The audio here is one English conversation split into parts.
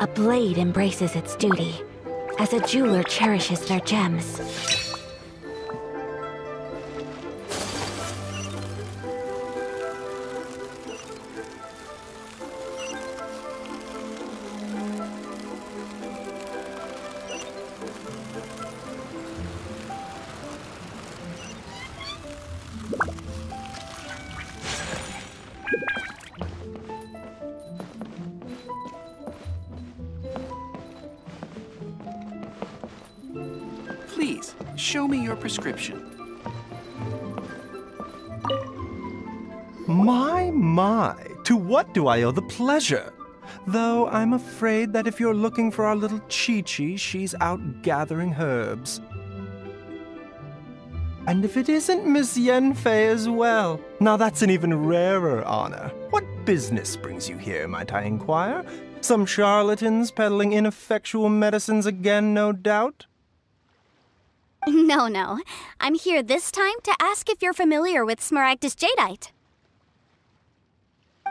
A blade embraces its duty, as a jeweler cherishes their gems. Please, show me your prescription. My, to what do I owe the pleasure? Though I'm afraid that if you're looking for our little Chi-Chi, she's out gathering herbs. And if it isn't Miss Yanfei as well, now that's an even rarer honor. What business brings you here, might I inquire? Some charlatans peddling ineffectual medicines again, no doubt? No. I'm here this time to ask if you're familiar with Smaragdus Jadeite.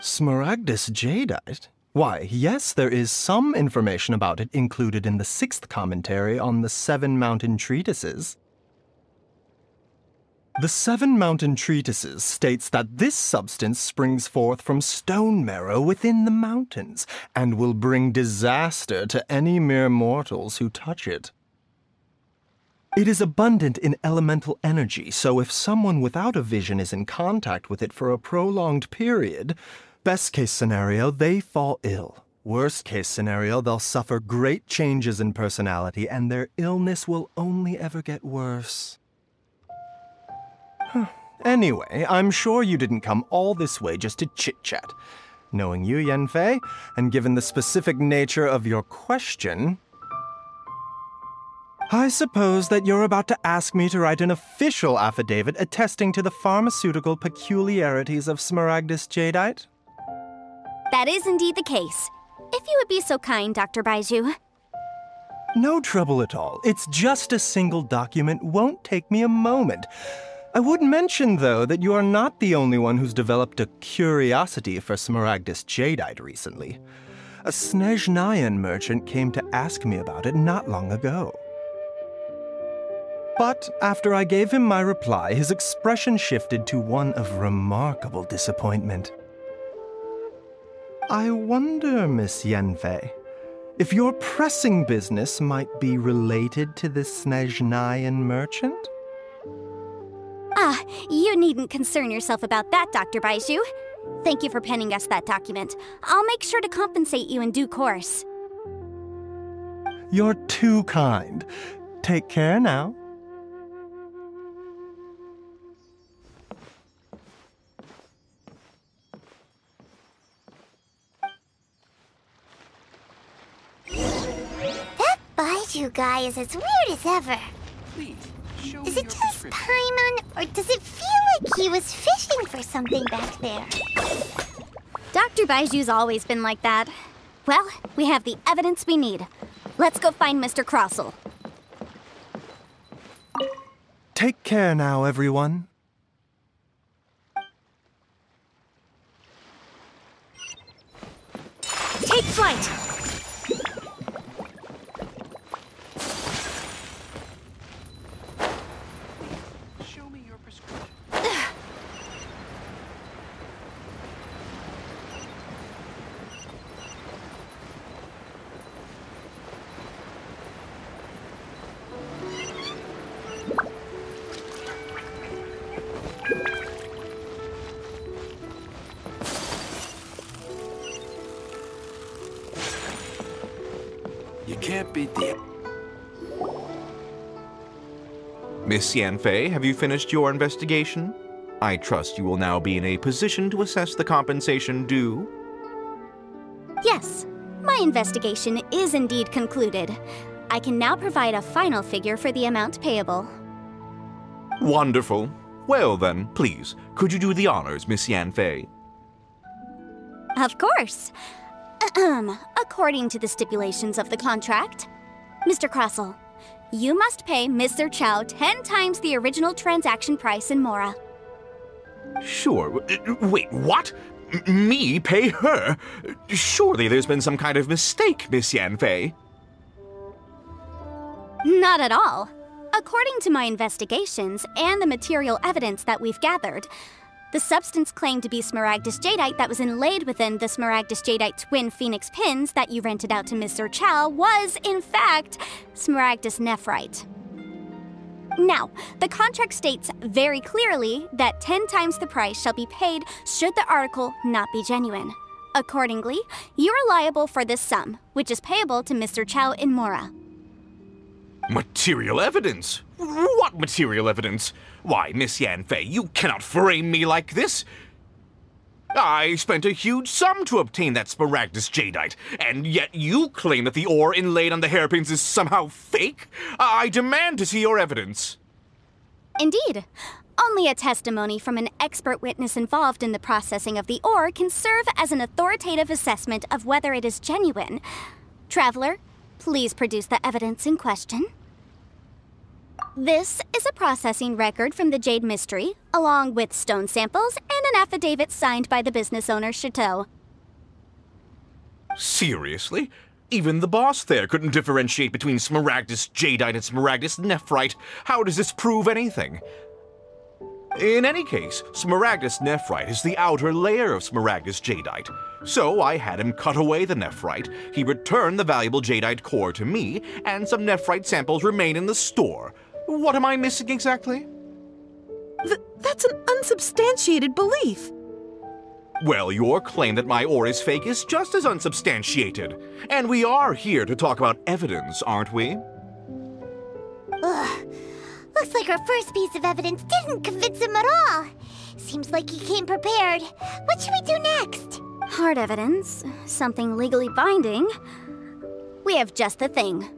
Smaragdus Jadeite? Why, yes, there is some information about it included in the 6th commentary on the 7 Mountain Treatises. The 7 Mountain Treatises states that this substance springs forth from stone marrow within the mountains, and will bring disaster to any mere mortals who touch it. It is abundant in elemental energy, so if someone without a vision is in contact with it for a prolonged period, best case scenario, they fall ill. Worst case scenario, they'll suffer great changes in personality, and their illness will only ever get worse. Anyway, I'm sure you didn't come all this way just to chit-chat. Knowing you, Yanfei, and given the specific nature of your question, I suppose that you're about to ask me to write an official affidavit attesting to the pharmaceutical peculiarities of Smaragdus Jadeite? That is indeed the case. If you would be so kind, Dr. Baizhu. No trouble at all. It's just a single document. Won't take me a moment. I would mention, though, that you are not the only one who's developed a curiosity for Smaragdus Jadeite recently. A Snezhnayan merchant came to ask me about it not long ago. But after I gave him my reply, his expression shifted to one of remarkable disappointment. I wonder, Miss Yanfei, if your pressing business might be related to this Snezhnayan merchant? You needn't concern yourself about that, Dr. Baizhu. Thank you for penning us that document. I'll make sure to compensate you in due course. You're too kind. Take care now. That Baizhu guy is as weird as ever. Please, show me Is your it just prescription. Paimon, or does it feel like he was fishing for something back there? Dr. Baizhu's always been like that. Well, we have the evidence we need. Let's go find Mr. Crossell. Take care now, everyone. Take flight! Show me your prescription. You can't beat the... Miss Yanfei, have you finished your investigation? I trust you will now be in a position to assess the compensation due. Yes, my investigation is indeed concluded. I can now provide a final figure for the amount payable. Wonderful. Well then, please, could you do the honors, Miss Yanfei? Of course. According to the stipulations of the contract, Mr. Crossell, you must pay Mr. Chow 10 times the original transaction price in Mora. Sure. Wait, what? Me pay her? Surely there's been some kind of mistake, Miss Yanfei. Not at all. According to my investigations and the material evidence that we've gathered, the substance claimed to be smaragdus jadeite that was inlaid within the smaragdus jadeite twin phoenix pins that you rented out to Mr. Chow was, in fact, smaragdus nephrite. Now, the contract states very clearly that 10 times the price shall be paid should the article not be genuine. Accordingly, you are liable for this sum, which is payable to Mr. Chow in Mora. Material evidence? What material evidence? Why, Miss Yanfei, you cannot frame me like this. I spent a huge sum to obtain that smaragdus jadeite, and yet you claim that the ore inlaid on the hairpins is somehow fake? I demand to see your evidence. Indeed. Only a testimony from an expert witness involved in the processing of the ore can serve as an authoritative assessment of whether it is genuine. Traveler, please produce the evidence in question. This is a processing record from the Jade Mystery, along with stone samples and an affidavit signed by the business owner, Chateau. Seriously? Even the boss there couldn't differentiate between smaragdus jadeite and smaragdus nephrite. How does this prove anything? In any case, smaragdus nephrite is the outer layer of smaragdus jadeite. So I had him cut away the nephrite, he returned the valuable jadeite core to me, and some nephrite samples remain in the store. What am I missing exactly? That's an unsubstantiated belief. Well, your claim that my ore is fake is just as unsubstantiated. And we are here to talk about evidence, aren't we? Ugh. Looks like our first piece of evidence didn't convince him at all. Seems like he came prepared. What should we do next? Hard evidence, something legally binding. We have just the thing.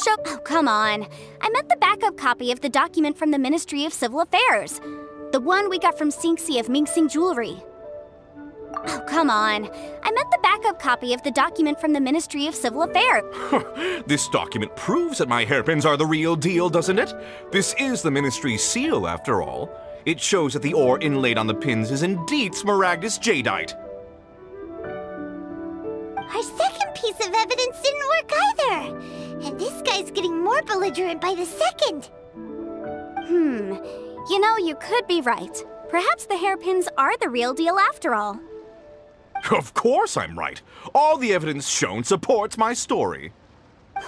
Oh, come on. I meant the backup copy of the document from the Ministry of Civil Affairs. The one we got from Xingxi of Mingxing Jewelry. Oh, come on. I meant the backup copy of the document from the Ministry of Civil Affairs. This document proves that my hairpins are the real deal, doesn't it? This is the Ministry's seal, after all. It shows that the ore inlaid on the pins is indeed smaragdus jadeite. Our second piece of evidence didn't work either. And this guy's getting more belligerent by the second. You know, you could be right. Perhaps the hairpins are the real deal after all. Of course I'm right. All the evidence shown supports my story.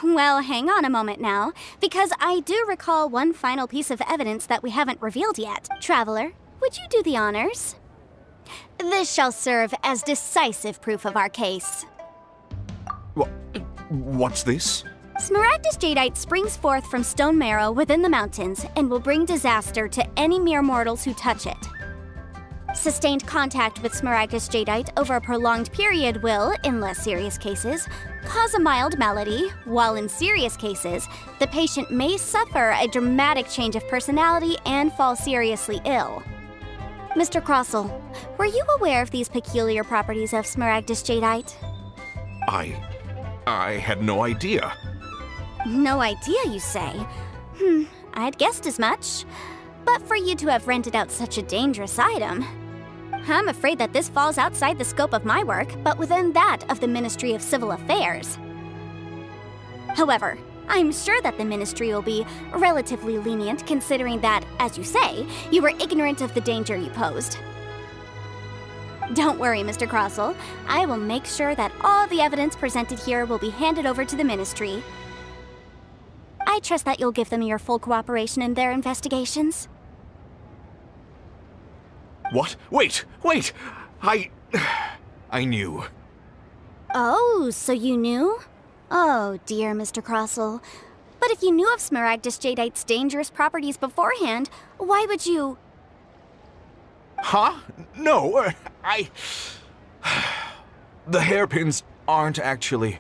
Well, hang on a moment now, because I do recall one final piece of evidence that we haven't revealed yet. Traveler, would you do the honors? This shall serve as decisive proof of our case. What's this? Smaragdus jadeite springs forth from stone marrow within the mountains and will bring disaster to any mere mortals who touch it. Sustained contact with smaragdus jadeite over a prolonged period will, in less serious cases, cause a mild malady, while in serious cases, the patient may suffer a dramatic change of personality and fall seriously ill. Mr. Crossell, were you aware of these peculiar properties of smaragdus jadeite? I had no idea. No idea, you say? I'd guessed as much. But for you to have rented out such a dangerous item, I'm afraid that this falls outside the scope of my work, but within that of the Ministry of Civil Affairs. However, I'm sure that the Ministry will be relatively lenient considering that, as you say, you were ignorant of the danger you posed. Don't worry, Mr. Crossell. I will make sure that all the evidence presented here will be handed over to the Ministry. I trust that you'll give them your full cooperation in their investigations. What? Wait! I knew. Oh, so you knew? Oh, dear Mr. Crossell. But if you knew of smaragdus jadeite's dangerous properties beforehand, why would you... Huh? No, The hairpins aren't actually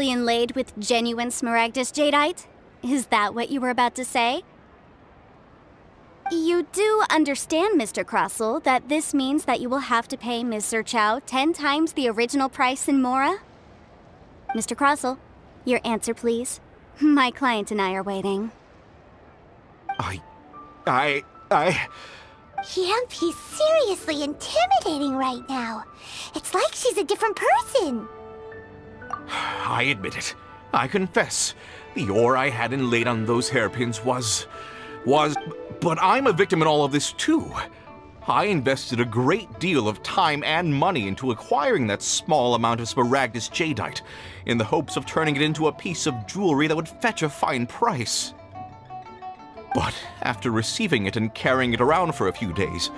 inlaid with genuine smaragdus jadeite? Is that what you were about to say? You do understand, Mr. Crossell, that this means that you will have to pay Mr. Chow 10 times the original price in Mora? Mr. Crossell, your answer, please. My client and I are waiting. Yep, he's seriously intimidating right now. It's like she's a different person. I admit it. I confess. The ore I had inlaid on those hairpins was... But I'm a victim in all of this too. I invested a great deal of time and money into acquiring that small amount of smaragdus jadeite, in the hopes of turning it into a piece of jewelry that would fetch a fine price. But after receiving it and carrying it around for a few days,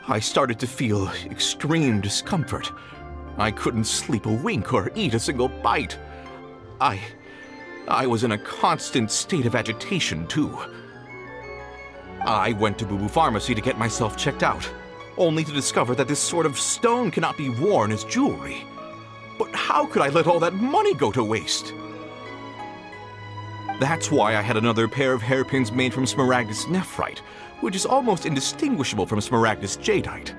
I started to feel extreme discomfort. I couldn't sleep a wink or eat a single bite. I was in a constant state of agitation, too. I went to Bule Pharmacy to get myself checked out, only to discover that this sort of stone cannot be worn as jewelry. But how could I let all that money go to waste? That's why I had another pair of hairpins made from smaragdus nephrite, which is almost indistinguishable from smaragdus jadeite.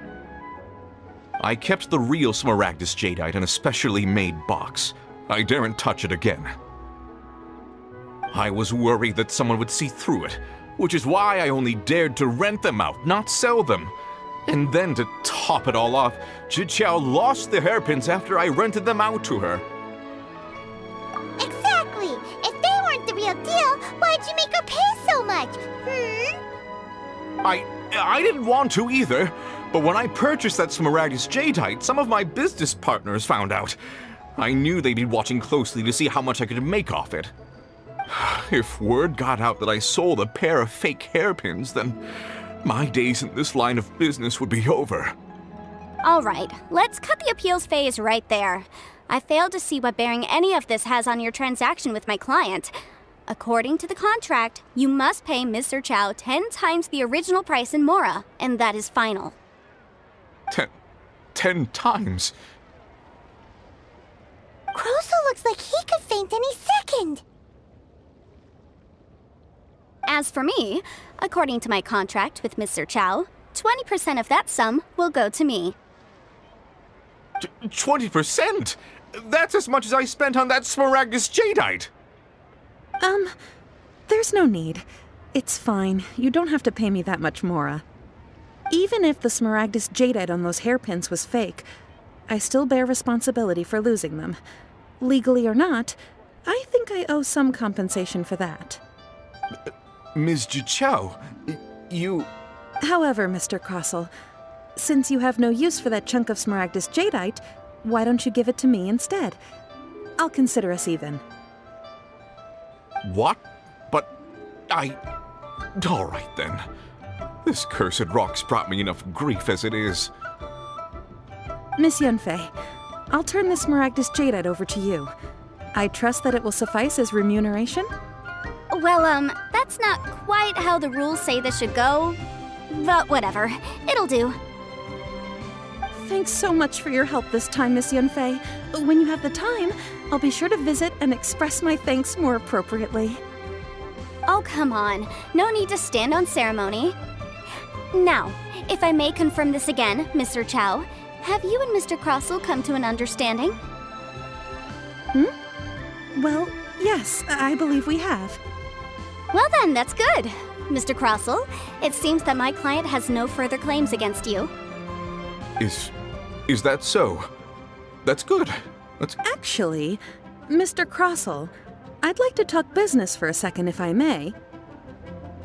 I kept the real smaragdus jadeite in a specially made box. I daren't touch it again. I was worried that someone would see through it, which is why I only dared to rent them out, not sell them. And then to top it all off, Zhiqiao lost the hairpins after I rented them out to her. Exactly! If they weren't the real deal, why'd you make her pay so much? I didn't want to either, but when I purchased that smaragdus jadeite, some of my business partners found out. I knew they'd be watching closely to see how much I could make off it. If word got out that I sold a pair of fake hairpins, then my days in this line of business would be over. All right, let's cut the appeals phase right there. I failed to see what bearing any of this has on your transaction with my client. According to the contract, you must pay Mr. Chow 10 times the original price in Mora, and that is final. 10 times? Crosel looks like he could faint any second. As for me, according to my contract with Mr. Chow, 20% of that sum will go to me. 20%? That's as much as I spent on that smaragdus jadeite! There's no need. It's fine. You don't have to pay me that much, Mora. Even if the smaragdus jadeite on those hairpins was fake, I still bear responsibility for losing them. Legally or not, I think I owe some compensation for that. Ms. Zhiqiao, you... However, Mr. Crosel, since you have no use for that chunk of smaragdus jadeite, why don't you give it to me instead? I'll consider us even. What? But all right then. This cursed rock's brought me enough grief as it is. Miss Yunfei, I'll turn the smaragdus jadeite over to you. I trust that it will suffice as remuneration? Well, that's not quite how the rules say this should go. But whatever, it'll do. Thanks so much for your help this time, Miss Yunfei. When you have the time, I'll be sure to visit and express my thanks more appropriately. Oh, come on. No need to stand on ceremony. Now, if I may confirm this again, Mr. Chow, have you and Mr. Crosel come to an understanding? Well, yes, I believe we have. Well then, that's good. Mr. Crosel, it seems that my client has no further claims against you. Is that so? That's good. Actually, Mr. Crosel, I'd like to talk business for a second, if I may.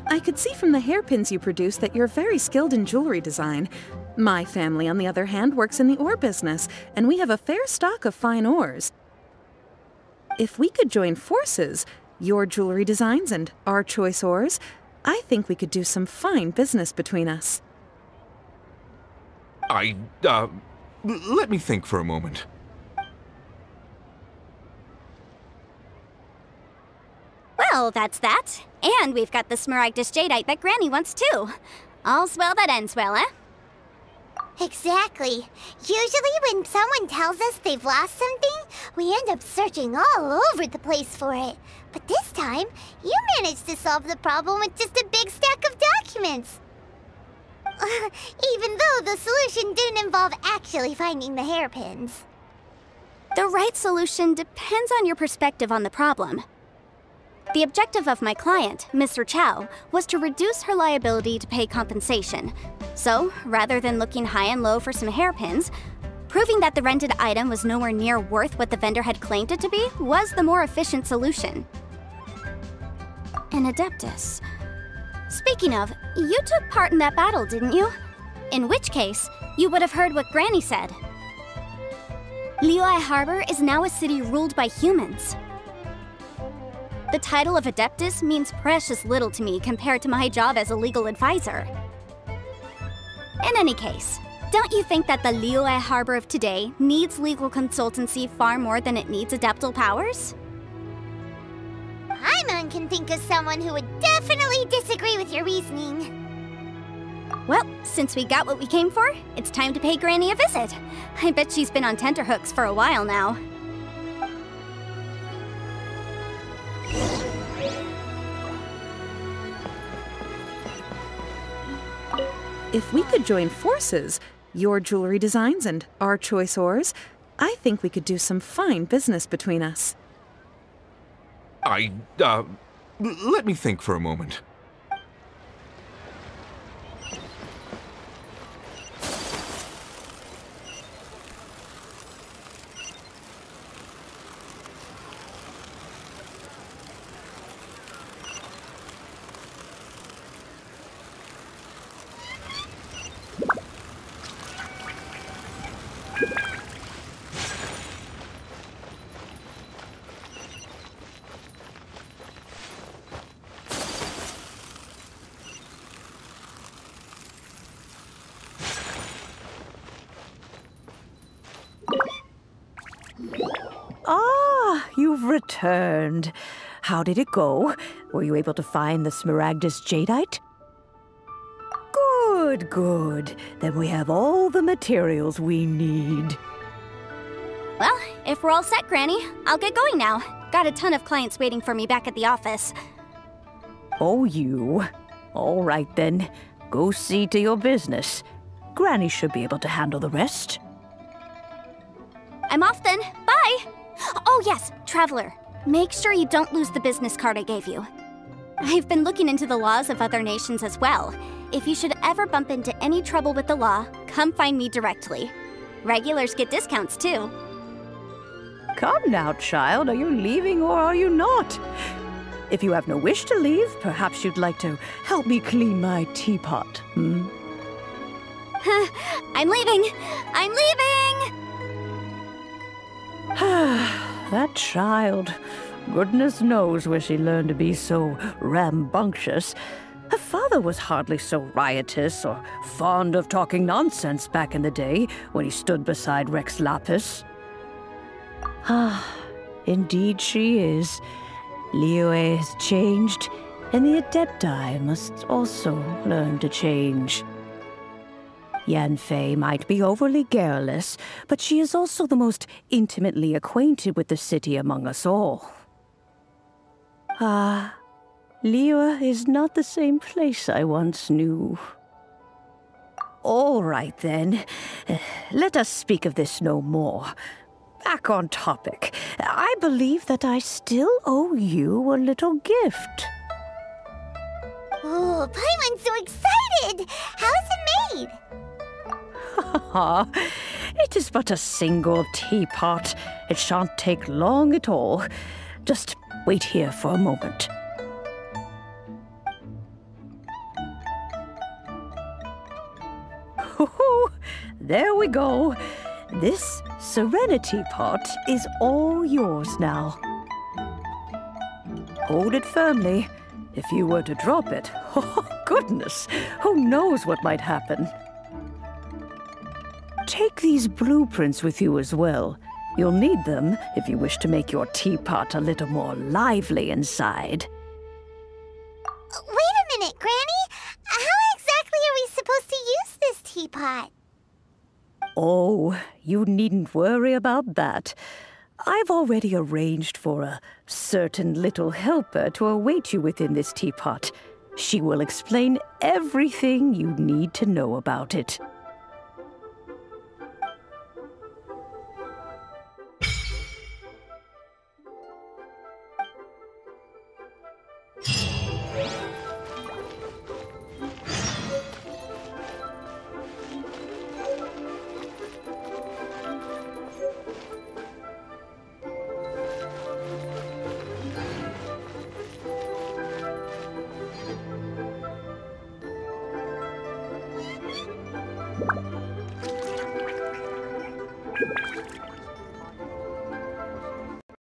I could see from the hairpins you produce that you're very skilled in jewelry design. My family, on the other hand, works in the ore business, and we have a fair stock of fine ores. If we could join forces, your jewelry designs and our choice ores, I think we could do some fine business between us. Let me think for a moment. Well, that's that. And we've got the smaragdus jadeite that Granny wants too. All's well that ends well, eh? Exactly. Usually when someone tells us they've lost something, we end up searching all over the place for it. But this time, you managed to solve the problem with just a big stack of documents. Even though the solution didn't involve actually finding the hairpins. The right solution depends on your perspective on the problem. The objective of my client, Mr. Chow, was to reduce her liability to pay compensation. So, rather than looking high and low for some hairpins, proving that the rented item was nowhere near worth what the vendor had claimed it to be was the more efficient solution. An Adeptus. Speaking of, you took part in that battle, didn't you? In which case, you would have heard what Granny said. Liyue Harbor is now a city ruled by humans. The title of Adeptus means precious little to me compared to my job as a legal advisor. In any case, don't you think that the Liyue Harbor of today needs legal consultancy far more than it needs adeptal powers? Paimon can think of someone who would definitely disagree with your reasoning. Well, since we got what we came for, it's time to pay Granny a visit. I bet she's been on tenterhooks for a while now. If we could join forces, your jewelry designs and our choice ores, I think we could do some fine business between us. Let me think for a moment. Ah, you've returned. How did it go? Were you able to find the Smaragdus Jadeite? Good, good. Then we have all the materials we need. Well, if we're all set, Granny, I'll get going now. Got a ton of clients waiting for me back at the office. Oh, you. All right then. Go see to your business. Granny should be able to handle the rest. I'm off then. Bye! Oh yes, Traveler. Make sure you don't lose the business card I gave you. I've been looking into the laws of other nations as well. If you should ever bump into any trouble with the law, come find me directly. Regulars get discounts too. Come now, child. Are you leaving or are you not? If you have no wish to leave, perhaps you'd like to help me clean my teapot, hmm? I'm leaving! I'm leaving! That child. Goodness knows where she learned to be so rambunctious. Her father was hardly so riotous or fond of talking nonsense back in the day when he stood beside Rex Lapis. Ah, indeed she is. Liyue has changed, and the Adepti must also learn to change. Yanfei might be overly garrulous, but she is also the most intimately acquainted with the city among us all. Ah, Liyue is not the same place I once knew. All right, then. Let us speak of this no more. Back on topic. I believe that I still owe you a little gift. Oh, Paimon's so excited! How is it made? It is but a single teapot. It shan't take long at all. Just wait here for a moment. There we go. This Serenity pot is all yours now. Hold it firmly. If you were to drop it, oh goodness, who knows what might happen. Take these blueprints with you as well. You'll need them if you wish to make your teapot a little more lively inside. Wait a minute, Granny! How exactly are we supposed to use this teapot? Oh, you needn't worry about that. I've already arranged for a certain little helper to await you within this teapot. She will explain everything you need to know about it.